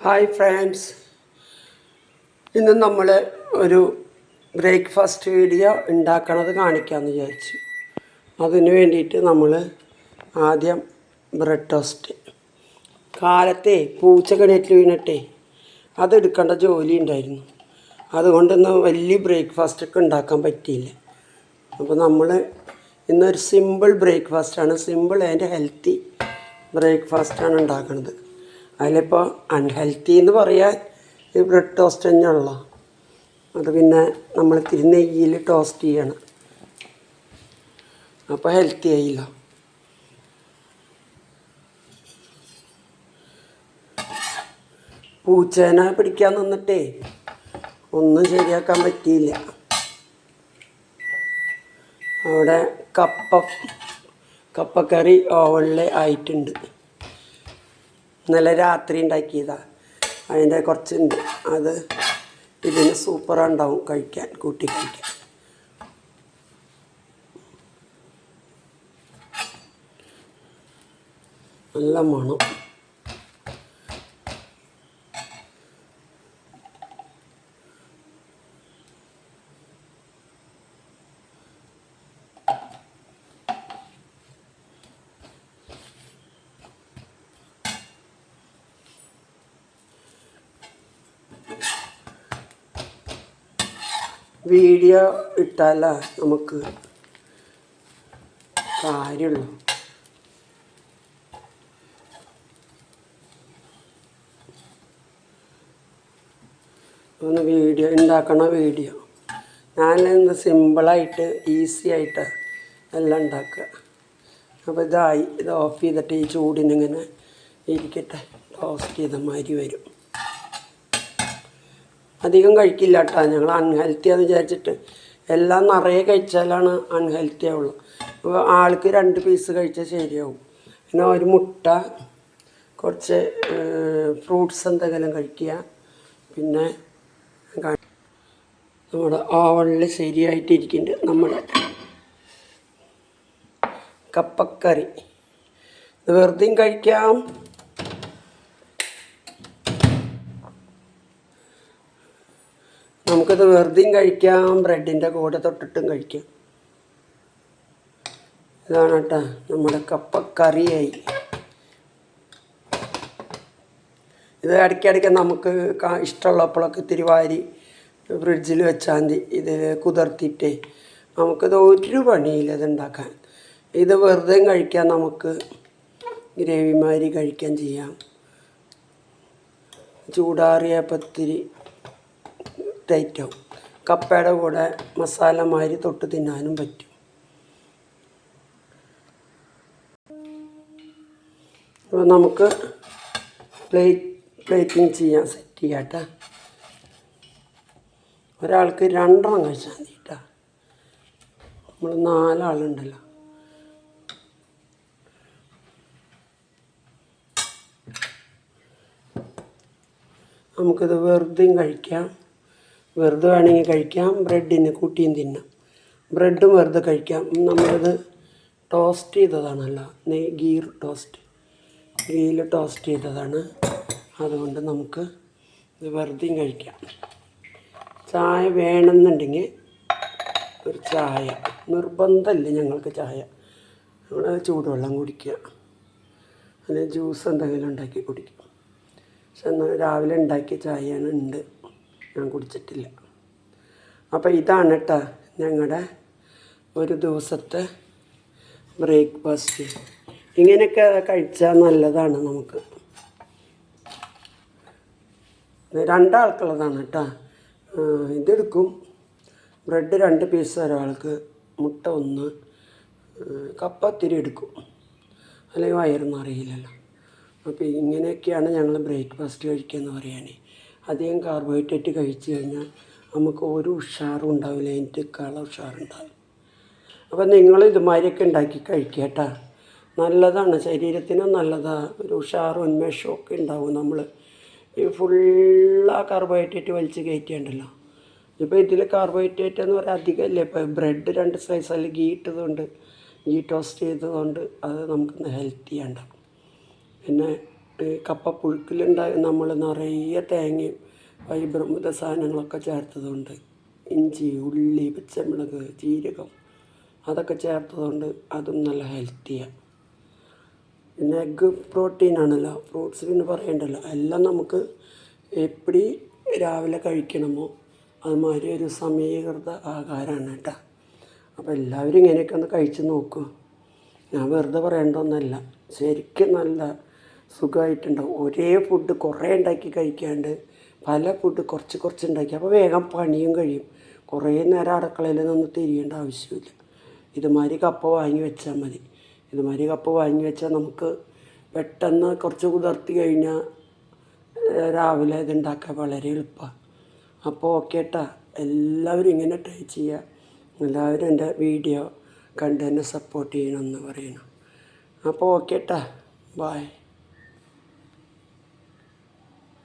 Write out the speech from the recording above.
Hi friends, ഇന്ന് നമ്മൾ ഒരു ബ്രേക്ക്ഫാസ്റ്റ് വീഡിയോ ഉണ്ടാക്കണത് കാണിക്കാമെന്ന് വിചാരിച്ചു. അതിന് വേണ്ടിയിട്ട് നമ്മൾ ആദ്യം ബ്രെഡ് ടോസ്റ്റ് കാലത്തെ പൂച്ച കിണറ്റിൽ വീണിട്ടേ അതെടുക്കേണ്ട ജോലി ഉണ്ടായിരുന്നു. അതുകൊണ്ടൊന്ന് വലിയ ബ്രേക്ക്ഫാസ്റ്റൊക്കെ ഉണ്ടാക്കാൻ പറ്റിയില്ല. അപ്പോൾ നമ്മൾ ഇന്നൊരു സിമ്പിൾ ബ്രേക്ക്ഫാസ്റ്റാണ്, സിമ്പിൾ ആൻഡ് ഹെൽത്തി ബ്രേക്ക്ഫാസ്റ്റാണ് ഉണ്ടാക്കുന്നത്. അതിലിപ്പോൾ അൺഹെൽത്തി എന്ന് പറയാൻ ഈ ബ്രെഡ് ടോസ്റ്റ് തന്നെയുള്ള അത് പിന്നെ നമ്മൾ ഇത്തിരി നെയ്യിൽ ടോസ്റ്റ് ചെയ്യണം, അപ്പോൾ ഹെൽത്തി ആയില്ല. പൂച്ചേനെ പിടിക്കാൻ നിന്നിട്ടേ ഒന്നും ശരിയാക്കാൻ പറ്റിയില്ല. അവിടെ കപ്പക്കറി ഓവനിൽ ആയിട്ടുണ്ട്. ഇന്നലെ രാത്രി ഉണ്ടാക്കിയതാണ്, അതിൻ്റെ കുറച്ചുണ്ട്. അത് ഇതിന് സൂപ്പറുണ്ടാവും കഴിക്കാൻ, കൂട്ടി കഴിക്കാൻ. നല്ല മണം. വീഡിയോ ഇട്ടാലേ നമുക്ക് കാര്യമുള്ളൂ. ഒന്ന് വീഡിയോ വീഡിയോ ഞാനെന്ത് സിമ്പിളായിട്ട് ഈസി ആയിട്ട് എല്ലാം ഉണ്ടാക്കുക. അപ്പോൾ ഇത് ഓഫ് ചെയ്തിട്ട് ഈ ചൂടിനിങ്ങനെ ഇരിക്കട്ടെ, ടോസ്റ്റ് ചെയ്ത മാതിരി വരും. അധികം കഴിക്കില്ല കേട്ടോ, ഞങ്ങൾ അൺഹെൽത്തിയാന്ന് വിചാരിച്ചിട്ട്. എല്ലാം നിറയെ കഴിച്ചാലാണ് അൺഹെൽത്തി ആവുള്ളൂ. അപ്പോൾ ആൾക്ക് 2 പീസ് കഴിച്ചാൽ ശരിയാവും. പിന്നെ ഒരു മുട്ട, കുറച്ച് ഫ്രൂട്ട്സ് എന്തെങ്കിലും കഴിക്കുക. പിന്നെ നമ്മുടെ ഓവനിൽ ശരിയായിട്ടിരിക്കുന്നുണ്ട് നമ്മുടെ കപ്പക്കറി. ഇത് വെറുതെയും കഴിക്കാം, നമുക്കിത് വെറുതെയും കഴിക്കാം, ബ്രെഡിൻ്റെ കൂടെ തൊട്ടിട്ടും കഴിക്കാം. ഇതാണ് കേട്ടോ നമ്മുടെ കപ്പക്കറിയായി. ഇത് ഇടയ്ക്കിടയ്ക്ക് നമുക്ക് ഇഷ്ടമുള്ളപ്പോഴൊക്കെ ഇത്തിരി വാരി ഫ്രിഡ്ജിൽ വെച്ചാൽ മതി. ഇത് കുതിർത്തിട്ടേ നമുക്കിത് ഒരു പണിയില്ല ഇത് ഉണ്ടാക്കാൻ. ഇത് വെറുതെ കഴിക്കാൻ, നമുക്ക് ഗ്രേവിമാതിരി കഴിക്കാൻ ചെയ്യാം. ചൂടാറിയപ്പോൾ ഇത്തിരി ടൈറ്റാവും. കപ്പയുടെ കൂടെ മസാല മാതിരി തൊട്ട് തിന്നാനും പറ്റും. അപ്പോൾ നമുക്ക് പ്ലേറ്റിങ് ചെയ്യാൻ സെറ്റ് ചെയ്യാം കേട്ടോ. ഒരാൾക്ക് 2 കഴിച്ചാൽ മതി കേട്ടോ. നമ്മൾ 4 ആളുണ്ടല്ലോ. നമുക്കിത് വെറുതെയും കഴിക്കാം, വെറുതെ വേണമെങ്കിൽ കഴിക്കാം, ബ്രെഡിന് കൂട്ടിയും തിന്നാം. ബ്രെഡും വെറുതെ കഴിക്കാം. നമ്മളിത് ടോസ്റ്റ് ചെയ്തതാണല്ലോ, ഗീയിൽ ടോസ്റ്റ് ചെയ്തതാണ്. അതുകൊണ്ട് നമുക്ക് ഇത് വെറുതെയും കഴിക്കാം. ചായ വേണമെന്നുണ്ടെങ്കിൽ ഒരു ചായ, നിർബന്ധമില്ല ഞങ്ങൾക്ക് ചായ. നമ്മൾ ചൂടുവെള്ളം കുടിക്കുക, അല്ലെങ്കിൽ ജ്യൂസ് എന്തെങ്കിലും ഉണ്ടാക്കി കുടിക്കും. പക്ഷെ എന്നാൽ രാവിലെ ഉണ്ടാക്കിയ ചായയാണ് ഉണ്ട്, ഞാൻ കുടിച്ചിട്ടില്ല. അപ്പോൾ ഇതാണ് കേട്ടോ ഞങ്ങളുടെ ഒരു ദിവസത്തെ ബ്രേക്ക്ഫാസ്റ്റ്. ഇങ്ങനെയൊക്കെ കഴിച്ചാൽ നല്ലതാണ് നമുക്ക്. 2 ആൾക്കുള്ളതാണ് കേട്ടോ. ഇതെടുക്കും, ബ്രെഡ് 2 പീസ് ഒരാൾക്ക്, മുട്ട 1, കപ്പ ഇത്തിരി എടുക്കും, അല്ലെങ്കിൽ വയറൊന്നും അറിയില്ലല്ലോ. അപ്പോൾ ഇങ്ങനെയൊക്കെയാണ് ഞങ്ങൾ ബ്രേക്ക്ഫാസ്റ്റ് കഴിക്കുകയെന്ന് പറയാൻ. അധികം കാർബോഹൈഡ്രേറ്റ് കഴിച്ചു കഴിഞ്ഞാൽ നമുക്ക് ഒരു ഉഷാറും ഉണ്ടാവില്ല, എനിക്കുള്ള ഉഷാറുണ്ടാവും. അപ്പോൾ നിങ്ങൾ ഇതുമാതിരിയൊക്കെ ഉണ്ടാക്കി കഴിക്കുക കേട്ടോ. നല്ലതാണ്, ശരീരത്തിനും നല്ലതാണ്. ഒരു ഉഷാറും ഉന്മേഷവും ഒക്കെ ഉണ്ടാവും. നമ്മൾ ഈ ഫുള്ളാ കാർബോഹൈഡ്രേറ്റ് വലിച്ച് കയറ്റിയുണ്ടല്ലോ. ഇപ്പോൾ ഇതിൽ കാർബോഹൈഡ്രേറ്റ് എന്ന് പറയാൻ അധികമല്ലേ. ഇപ്പോൾ ബ്രെഡ് 2 സ്ലൈസ് അതിൽ ഗീ ഇട്ടതുകൊണ്ട്, ഗീ ടോസ്റ്റ് ചെയ്തതുകൊണ്ട് അത് നമുക്കൊന്ന് ഹെൽത്തി ഉണ്ടാവും. പിന്നെ കപ്പ പുഴുക്കിലുണ്ടായ നമ്മൾ നിറയെ തേങ്ങയും ഫൈബറും സാധനങ്ങളൊക്കെ ചേർത്തതുകൊണ്ട് ഇഞ്ചി, ഉള്ളി, പച്ചമുളക്, ജീരകം അതൊക്കെ ചേർത്തതുകൊണ്ട് അതും നല്ല ഹെൽത്തിയാണ്. പിന്നെ എഗ്ഗ് പ്രോട്ടീനാണല്ലോ, ഫ്രൂട്ട്സ് പിന്നെ പറയണ്ടല്ലോ. എല്ലാം നമുക്ക് എപ്പടി രാവിലെ കഴിക്കണമോ അതുമാതിരി ഒരു സമീകൃത ആഹാരമാണ് കേട്ടോ. അപ്പോൾ എല്ലാവരും ഇങ്ങനെയൊക്കെ ഒന്ന് കഴിച്ച് നോക്കൂ. ഞാൻ വെറുതെ പറയേണ്ടതൊന്നുമല്ല, ശരിക്കും നല്ല സുഖമായിട്ടുണ്ടാവും. ഒരേ ഫുഡ് കുറേ ഉണ്ടാക്കി കഴിക്കാണ്ട് പല ഫുഡ് കുറച്ച് കുറച്ച് ഉണ്ടാക്കി, അപ്പോൾ വേഗം പണിയും കഴിയും. കുറേ നേരം അടുക്കളയിൽ നിന്ന് തിരിയേണ്ട ആവശ്യമില്ല. ഇതുമാതിരി കപ്പ വാങ്ങി വെച്ചാൽ മതി. ഇതുമാതിരി കപ്പ വാങ്ങി വെച്ചാൽ നമുക്ക് പെട്ടെന്ന് കുറച്ച് കുതിർത്തി കഴിഞ്ഞാൽ രാവിലെ ഇതുണ്ടാക്കാൻ വളരെ എളുപ്പമാണ്. അപ്പോൾ ഓക്കെ കേട്ടോ, എല്ലാവരും ഇങ്ങനെ ട്രൈ ചെയ്യുക. എല്ലാവരും എൻ്റെ വീഡിയോ കണ്ട് എന്നെ സപ്പോർട്ട് ചെയ്യണമെന്ന് പറയണം. അപ്പോൾ ഓക്കെ കേട്ടോ, ബായ്.